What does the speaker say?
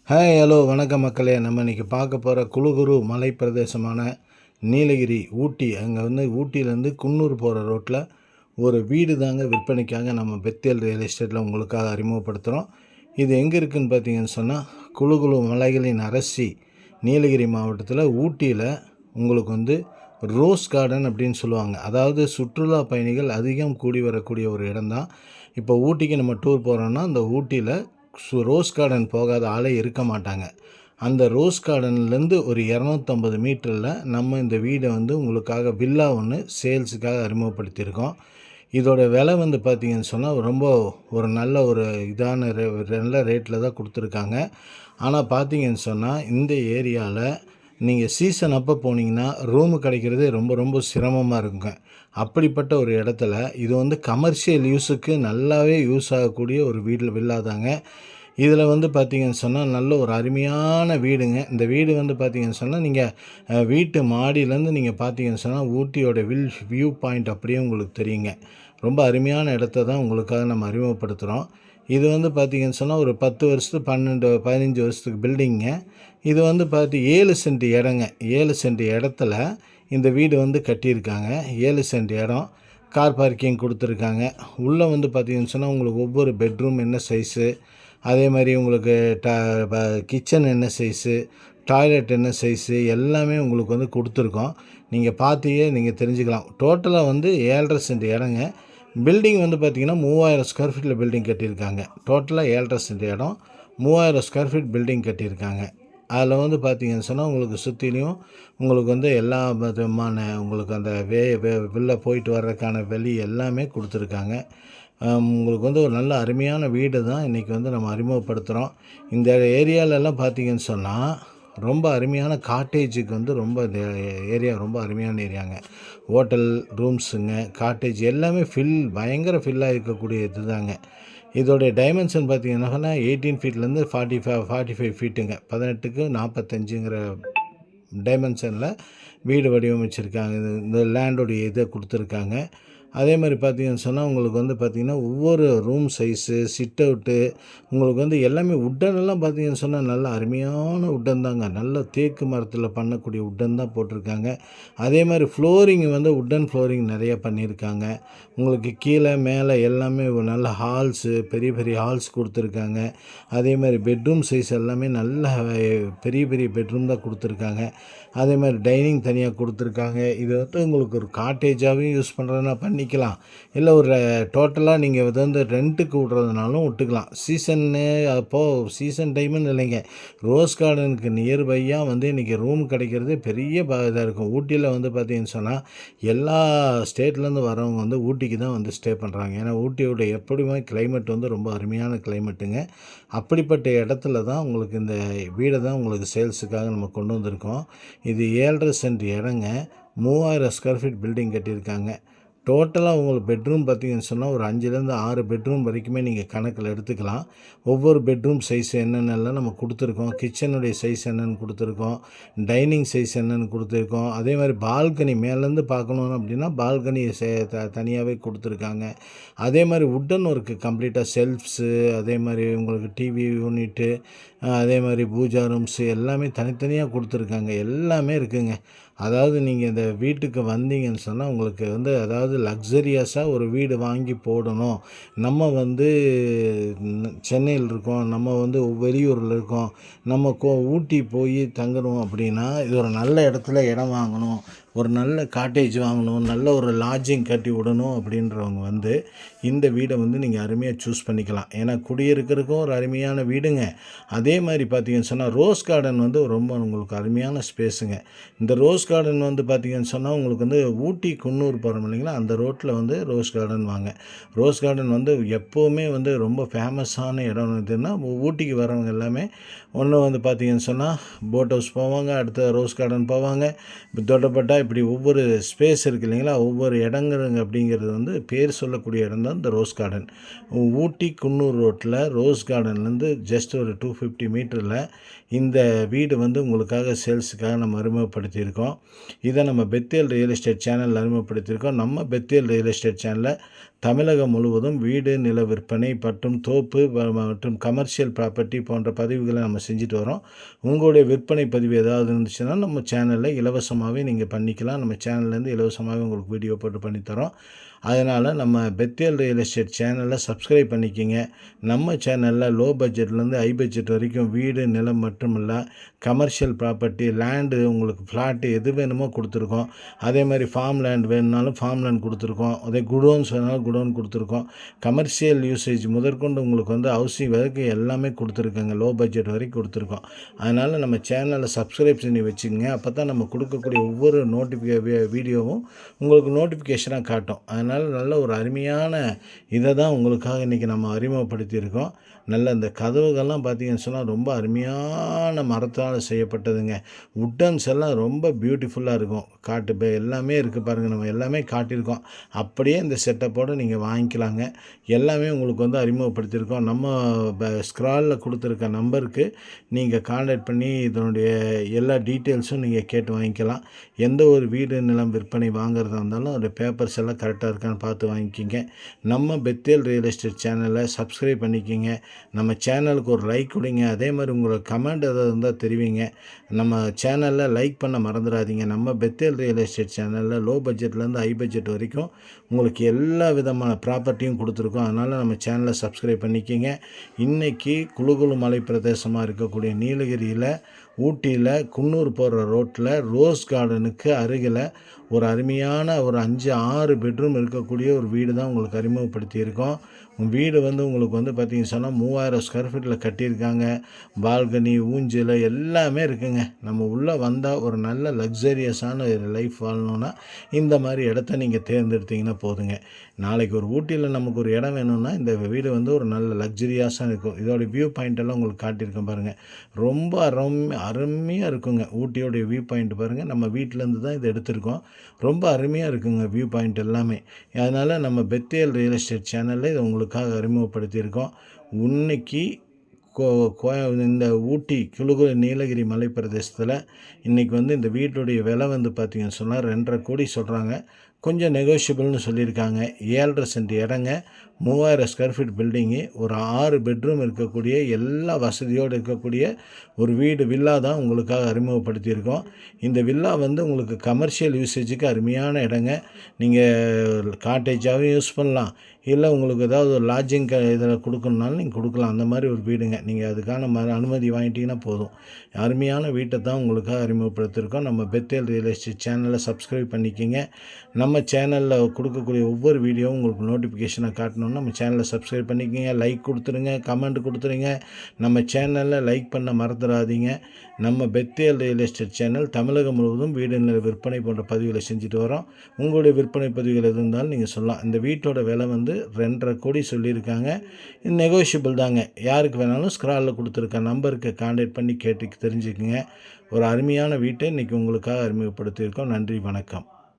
Hi hello வணக்கம் மக்களே. நம்ம இன்றைக்கி பார்க்க போகிற குலுகுரு மலை பிரதேசமான நீலகிரி ஊட்டி, அங்கே ஊட்டியிலேருந்து குன்னூர் போகிற ரோட்டில் ஒரு வீடு தாங்க விற்பனைக்காக நம்ம பெத்தேல் ரியல் எஸ்டேட்டில் உங்களுக்காக அறிமுகப்படுத்துகிறோம். இது எங்கே இருக்குதுன்னு பார்த்தீங்கன்னு சொன்னால், குலுகுரு மலைகளின் அரசி நீலகிரி மாவட்டத்தில் ஊட்டியில் உங்களுக்கு ரோஸ் கார்டன் அப்படின்னு சொல்லுவாங்க. அதாவது சுற்றுலா பயணிகள் அதிகம் கூடி வரக்கூடிய ஒரு இடம் தான். இப்போ ஊட்டிக்கு நம்ம டூர் போகிறோன்னா அந்த ஊட்டியில் ரோஸ் கார்டன் போகாத ஆளே இருக்க மாட்டாங்க. அந்த ரோஸ் கார்டன்லேருந்து ஒரு 250 மீட்டரில் நம்ம இந்த வீடை உங்களுக்காக வில்லா ஒன்று சேல்ஸுக்காக அறிமுகப்படுத்தியிருக்கோம். இதோட விலை பார்த்திங்கன்னு சொன்னால் ரொம்ப ஒரு நல்ல ஒரு இதான நல்ல ரேட்டில் தான் கொடுத்துருக்காங்க. ஆனால் பார்த்திங்கன்னு சொன்னால் இந்த ஏரியாவில் நீங்கள் சீசன் அப்போ போனீங்கன்னா ரூமு கிடைக்கிறதே ரொம்ப ரொம்ப சிரமமாக இருக்குங்க. அப்படிப்பட்ட ஒரு இடத்துல இது கமர்ஷியல் யூஸுக்கு நல்லாவே யூஸ் ஆகக்கூடிய ஒரு வில்லா தாங்க. இதில் பார்த்திங்கன்னு சொன்னால் நல்ல ஒரு அருமையான வீடுங்க. இந்த வீடு பார்த்திங்கன்னு சொன்னால் நீங்கள் வீட்டு மாடியிலேருந்து நீங்கள் பார்த்திங்கன்னு சொன்னால் ஊட்டியோட வியூ பாயிண்ட் அப்படியே உங்களுக்கு தெரியுங்க. ரொம்ப அருமையான இடத்த தான் உங்களுக்காக நம்ம அறிமுகப்படுத்துகிறோம். இது பார்த்திங்கன்னு சொன்னால் ஒரு 10 வருஷத்துக்கு 15 வருஷத்துக்கு பில்டிங்க. இது 7 சென்ட் இடங்க. 7 சென்ட் இடத்துல இந்த வீடு கட்டியிருக்காங்க. 7 சென்ட் இடம், கார் பார்க்கிங் கொடுத்துருக்காங்க. உள்ளே பார்த்திங்கன்னு சொன்னால் உங்களுக்கு ஒவ்வொரு பெட்ரூம் என்ன சைஸு, அதே மாதிரி உங்களுக்கு கிச்சன் என்ன சைஸு, டாய்லெட் என்ன சைஸு எல்லாமே உங்களுக்கு கொடுத்துருக்கோம். நீங்கள் பார்த்தியே நீங்கள் தெரிஞ்சுக்கலாம். டோட்டலாக 7.5 சென்ட் இடங்க. பில்டிங் பார்த்திங்கன்னா 3000 ஸ்கொயர் ஃபீட்டில் பில்டிங் கட்டியிருக்காங்க. டோட்டலாக 7.5 சென்ட் இடம், 3000 ஸ்கொயர் ஃபீட் பில்டிங் கட்டியிருக்காங்க. அதில் பார்த்திங்கன்னு சொன்னால் உங்களுக்கு சுற்றிலையும் உங்களுக்கு எல்லா விதமான உங்களுக்கு அந்த வெளில போயிட்டு வர்றதுக்கான வெளி எல்லாமே கொடுத்துருக்காங்க. உங்களுக்கு ஒரு நல்ல அருமையான வீடு தான் இன்றைக்கி நம்ம அறிமுகப்படுத்துகிறோம். இந்த ஏரியாவிலலாம் பார்த்திங்கன்னு சொன்னால் ரொம்ப அருமையான காட்டேஜுக்கு ரொம்ப இந்த ஏரியா ரொம்ப அருமையான ஏரியாங்க. ஹோட்டல் ரூம்ஸுங்க, காட்டேஜ் எல்லாமே பயங்கர ஃபில்லாக இருக்கக்கூடிய இது தாங்க. இதோடைய டைமென்ஷன் பார்த்திங்கன்னா 18 ஃபீட்லேருந்து 45 ஃபீட்டுங்க. 18க்கு 45ங்கிற டைமென்ஷனில் வீடு வடிவமைச்சிருக்காங்க. இந்த லேண்டோடைய இதை கொடுத்துருக்காங்க. அதே மாதிரி பார்த்திங்கன்னு சொன்னால் உங்களுக்கு பார்த்திங்கன்னா ஒவ்வொரு ரூம் சைஸு, சிட் அவுட்டு உங்களுக்கு எல்லாமே உட்டனெல்லாம் பார்த்திங்கன்னு சொன்னால் நல்ல அருமையான உட்டன் தாங்க. நல்ல தேக்கு மரத்தில் பண்ணக்கூடிய உட்டன் தான் போட்டிருக்காங்க. அதே மாதிரி ஃப்ளோரிங் உட்டன் ஃப்ளோரிங் நிறைய பண்ணியிருக்காங்க. உங்களுக்கு கீழே மேலே எல்லாமே நல்ல ஹால்ஸு, பெரிய பெரிய ஹால்ஸ் கொடுத்துருக்காங்க. அதே மாதிரி பெட்ரூம் சைஸ் எல்லாமே நல்ல பெரிய பெரிய பெட்ரூம் தான் கொடுத்துருக்காங்க. அதே மாதிரி டைனிங் தனியாக கொடுத்துருக்காங்க. இது உங்களுக்கு ஒரு காட்டேஜாகவும் யூஸ் பண்ணுறதுனா பண்ணிக்கலாம், இல்லை ஒரு டோட்டலாக நீங்கள் ரெண்ட்டுக்கு விட்றதுனாலும் விட்டுக்கலாம். சீசன்னு அப்போது சீசன் டைமுன்னு இல்லைங்க, ரோஸ் கார்டனுக்கு நியர்பையாக இன்றைக்கி ரூம் கிடைக்கிறது பெரிய இதாக இருக்கும். ஊட்டியில் பார்த்திங்கன்னு சொன்னால் எல்லா ஸ்டேட்லேருந்து வரவங்க ஊட்டிக்கு தான் ஸ்டே பண்ணுறாங்க. ஏன்னா ஊட்டியோட எப்படியுமே கிளைமேட் ரொம்ப அருமையான கிளைமேட்டுங்க. அப்படிப்பட்ட இடத்துல தான் உங்களுக்கு இந்த வீடை தான் உங்களுக்கு சேல்ஸுக்காக நம்ம கொண்டு வந்திருக்கோம். இது 7.5 சென்ட் இடங்க. 3000 ஸ்கொயர் ஃபீட் பில்டிங் கட்டியிருக்காங்க. டோட்டலாக உங்களுக்கு பெட்ரூம் பார்த்திங்கன்னு சொன்னால் ஒரு 5லேருந்து 6 பெட்ரூம் வரைக்குமே நீங்கள் கணக்கில் எடுத்துக்கலாம். ஒவ்வொரு பெட்ரூம் சைஸ் என்னென்னலாம் நம்ம கொடுத்துருக்கோம், கிச்சனுடைய சைஸ் என்னென்னு கொடுத்துருக்கோம், டைனிங் சைஸ் என்னென்னு கொடுத்துருக்கோம். அதே மாதிரி பால்கனி மேலேருந்து பார்க்கணும் அப்படின்னா பால்கனி தனியாகவே கொடுத்துருக்காங்க. அதே மாதிரி உட்டன் ஒர்க்கு கம்ப்ளீட்டாக செல்ஃப்ஸு, அதே மாதிரி உங்களுக்கு டிவி யூனிட்டு, அதே மாதிரி பூஜா ரூம்ஸு எல்லாமே தனித்தனியாக கொடுத்துருக்காங்க. எல்லாமே இருக்குதுங்க. அதாவது நீங்கள் இந்த வீட்டுக்கு வந்தீங்கன்னு சொன்னால் உங்களுக்கு அதாவது லக்ஸரியஸாக ஒரு வீடு வாங்கி போடணும், நம்ம சென்னையில் இருக்கோம், நம்ம வெளியூரில் இருக்கோம், நம்ம ஊட்டி போய் தங்கணும் அப்படின்னா இது ஒரு நல்ல இடத்துல இடம் வாங்கணும், ஒரு நல்ல காட்டேஜ் வாங்கணும், நல்ல ஒரு லாட்ஜிங் கட்டி விடணும் அப்படின்றவங்க இந்த வீடை நீங்கள் அருமையாக சூஸ் பண்ணிக்கலாம். ஏன்னா குடியிருக்கிறதுக்கும் ஒரு அருமையான வீடுங்க. அதே மாதிரி பார்த்திங்கன்னு சொன்னால் ரோஸ் கார்டன் ரொம்ப உங்களுக்கு அருமையான ஸ்பேஸுங்க. இந்த ரோஸ் கார்டன் பார்த்திங்கன்னு சொன்னால் உங்களுக்கு ஊட்டி குன்னூர் போகிறோம் இல்லைங்களா, அந்த ரோட்டில் ரோஸ் கார்டன் வாங்க. ரோஸ் கார்டன் எப்போவுமே ரொம்ப ஃபேமஸான இடம் எதுன்னா ஊட்டிக்கு வரவங்க எல்லாமே ஒன்று பார்த்திங்கன்னு சொன்னால் போட் ஹவுஸ் போவாங்க, அடுத்த ரோஸ் கார்டன் போவாங்க. தொட்டப்பட்டா இப்படி ஒவ்வொரு ஸ்பேஸ் இருக்குது இல்லைங்களா, ஒவ்வொரு இடங்களுங்க அப்படிங்கிறது பேர் சொல்லக்கூடிய இடம் தான் இந்த ரோஸ் கார்டன். ஊட்டி குன்னூர் ரோட்டில் ரோஸ் கார்டன்லேருந்து ஜஸ்ட் ஒரு 250 மீட்டரில் இந்த வீடு உங்களுக்காக சேல்ஸுக்காக நம்ம அறிமுகப்படுத்தியிருக்கோம். இதை நம்ம பெத்தேல் ரியல் எஸ்டேட் சேனலில் அறிமுகப்படுத்தியிருக்கோம். நம்ம பெத்தேல் ரியல் எஸ்டேட் சேனலை தமிழகம் முழுவதும் வீடு, நில விற்பனை மற்றும் தோப்பு மற்றும் கமர்ஷியல் ப்ராப்பர்ட்டி போன்ற பதிவுகளை நம்ம செஞ்சுட்டு வரோம். உங்களுடைய விற்பனை பதிவு ஏதாவது இருந்துச்சுன்னா நம்ம சேனலில் இலவசமாகவே நீங்கள் பண்ணிக்கலாம். நம்ம சேனல்லேருந்து இலவசமாகவே உங்களுக்கு வீடியோ போட்டு பண்ணித்தரோம். அதனால் நம்ம பெத்தேல் ரியல் எஸ்டேட் சேனலை சப்ஸ்கிரைப் பண்ணிக்கிங்க. நம்ம சேனலில் லோ பட்ஜெட்லேருந்து ஹை பட்ஜெட் வரைக்கும் வீடு, நிலம் மட்டும் இல்லை, கமர்ஷியல் ப்ராப்பர்ட்டி, லேண்டு, உங்களுக்கு ஃப்ளாட்டு எது வேணுமோ கொடுத்துருக்கோம். அதே மாதிரி ஃபார்ம் லேண்ட் வேணுனாலும் ஃபார்ம் லேண்ட் கொடுத்துருக்கோம். அதே குடோன்ஸ் வேணாலும் குடோன் கொடுத்துருக்கோம். கமர்ஷியல் யூசேஜ் முதற்கொண்டு உங்களுக்கு வந்து ஹவுசிங் வரைக்கும் எல்லாமே கொடுத்துருக்கோங்க. லோ பட்ஜெட் வரைக்கும் கொடுத்துருக்கோம். அதனால் நம்ம சேனலை சப்ஸ்கிரைப் பண்ணி வச்சுக்கோங்க. அப்போ தான் நம்ம கொடுக்கக்கூடிய ஒவ்வொரு வீடியோவும் உங்களுக்கு நோட்டிஃபிகேஷனாக காட்டும். அதனால் நல்ல ஒரு அருமையான இதை தான் உங்களுக்காக இன்றைக்கி நம்ம அறிமுகப்படுத்தியிருக்கோம். நல்ல இந்த கதவுகள்லாம் பார்த்தீங்கன்னு சொன்னால் ரொம்ப அருமையான மரத்தால் செய்யப்பட்டதுங்க. உட்டன்ஸ் எல்லாம் ரொம்ப பியூட்டிஃபுல்லாக இருக்கும். எல்லாமே இருக்குது பாருங்கள், நம்ம எல்லாமே காட்டியிருக்கோம். அப்படியே இந்த செட்டப்போடு நீங்கள் வாங்கிக்கலாங்க. எல்லாமே உங்களுக்கு வந்து அறிமுகப்படுத்தியிருக்கோம். நம்ம ஸ்க்ராலில் கொடுத்துருக்க நம்பருக்கு நீங்கள் கான்டாக்ட் பண்ணி இதனுடைய எல்லா டீட்டெயில்ஸும் நீங்கள் கேட்டு வாங்கிக்கலாம். எந்த ஒரு வீடு, நிலம் விற்பனை வாங்குறதா இருந்தாலும் அதோடைய பேப்பர்ஸ் எல்லாம் கரெக்டாக இருக்கான்னு பார்த்து வாங்கிக்கிங்க. நம்ம பெத்தேல் ரியல் எஸ்டேட் சேனலை சப்ஸ்கிரைப் பண்ணிக்கிங்க. நம்ம சேனலுக்கு ஒரு லைக் கொடுங்க. அதே மாதிரி உங்களோட கமெண்ட் எதாவது இருந்தால் தெரிவிங்க. நம்ம சேனலில் லைக் பண்ண மறந்துடாதீங்க. நம்ம பெத்தேல் ரியல் எஸ்டேட் சேனலில் லோ பட்ஜெட்லேருந்து ஹை பட்ஜெட் வரைக்கும் உங்களுக்கு எல்லா விதமான ப்ராப்பர்ட்டியும் கொடுத்துருக்கோம். அதனால் நம்ம சேனலை சப்ஸ்கிரைப் பண்ணிக்கிங்க. இன்றைக்கி குளுகுளு மலை பிரதேசமாக இருக்கக்கூடிய நீலகிரியில், ஊட்டியில், குன்னூர் போகிற ரோட்டில் ரோஸ் கார்டனுக்கு அருகில் ஒரு அருமையான ஒரு 5-6 பெட்ரூம் இருக்கக்கூடிய ஒரு வீடு தான் உங்களுக்கு அறிமுகப்படுத்தியிருக்கோம். வீடு வந்து உங்களுக்கு வந்து பார்த்திங்கன்னு சொன்னால் 3000 ஸ்கொயர் ஃபீட்டில் கட்டியிருக்காங்க. பால்கனி, ஊஞ்சல் எல்லாமே இருக்குங்க. நம்ம உள்ளே வந்தால் ஒரு நல்ல லக்ஸரியஸான ஒரு லைஃப் வாழணுன்னா இந்த மாதிரி இடத்த நீங்கள் தேர்ந்தெடுத்திங்கன்னா போதுங்க. நாளைக்கு ஒரு ஊட்டியில் நமக்கு ஒரு இடம் வேணும்னா இந்த வீடு வந்து ஒரு நல்ல லக்ஸரியாஸாக இருக்கும். இதோடைய வியூ பாயிண்டெல்லாம் உங்களுக்கு காட்டியிருக்கேன் பாருங்கள். ரொம்ப அருமையாக இருக்குங்க. ஊட்டியோடைய வியூ பாயிண்ட் பாருங்கள். நம்ம வீட்டிலேருந்து தான் இதை எடுத்திருக்கோம். ரொம்ப அருமையாக இருக்குங்க வியூ பாயிண்ட் எல்லாமே. அதனால் நம்ம பெத்தேல் ரியல் எஸ்டேட் சேனலில் இதை உங்களுக்காக அறிமுகப்படுத்தியிருக்கோம். இன்னைக்கு இந்த ஊட்டி குளுகுளு நீலகிரி மலை பிரதேசத்தில் இன்றைக்கி வந்து இந்த வீட்டுடைய விலை வந்து பார்த்திங்கன்னு சொன்னால் 2.5 கோடி சொல்கிறாங்க. கொஞ்சம் நெகோஷியபிள்னு சொல்லியிருக்காங்க. 7.5 சென்ட் இடங்க, 3000 ஸ்கொயர் ஃபீட் பில்டிங்கு, ஒரு 6 பெட்ரூம் இருக்கக்கூடிய எல்லா வசதியோடு இருக்கக்கூடிய ஒரு வீடு, வில்லா தான் உங்களுக்காக அறிமுகப்படுத்தியிருக்கோம். இந்த வில்லா வந்து உங்களுக்கு கமர்ஷியல் யூசேஜுக்கு அருமையான இடங்க. நீங்கள் காட்டேஜாகவும் யூஸ் பண்ணலாம், இல்லை உங்களுக்கு ஏதாவது ஒரு லாட்ஜிங் இதில் கொடுக்கணுனாலும் நீங்கள் கொடுக்கலாம். அந்த மாதிரி ஒரு வீடுங்க. நீங்கள் அதுக்கான அனுமதி வாங்கிட்டீங்கன்னா போதும். அருமையான வீட்டை தான் உங்களுக்காக அறிமுகப்படுத்தியிருக்கோம். நம்ம பெத்தேல் ரியல் எஸ்டேட் சேனலை சப்ஸ்கிரைப் பண்ணிக்கிங்க. நம்ம சேனலில் கொடுக்கக்கூடிய ஒவ்வொரு வீடியோவும் உங்களுக்கு நோட்டிஃபிகேஷனாக காட்டணும்னா நம்ம சேனலை சப்ஸ்கிரைப் பண்ணிக்கிங்க. லைக் கொடுத்துருங்க, கமெண்ட் கொடுத்துருங்க. நம்ம சேனலில் லைக் பண்ண மறந்துடாதீங்க. நம்ம பெத்தேல் ரியல் எஸ்டேட் சேனல் தமிழகம் முழுவதும் வீடு, நில விற்பனை போன்ற பதிவுகளை செஞ்சுட்டு வரோம். உங்களுடைய விற்பனை பதிவுகள் எது இருந்தாலும் நீங்கள் சொல்லலாம். இந்த வீட்டோட விலை வந்து 2.5 கோடி சொல்லியிருக்காங்க. நெகோஷியபிள் தாங்க. யாருக்கு வேணாலும் ஸ்க்ராலில் கொடுத்துருக்க நம்பருக்கு கான்டாக்ட் பண்ணி கேட்டு தெரிஞ்சுக்குங்க. ஒரு அருமையான வீட்டை இன்றைக்கி உங்களுக்காக அறிமுகப்படுத்தியிருக்கோம். நன்றி, வணக்கம்.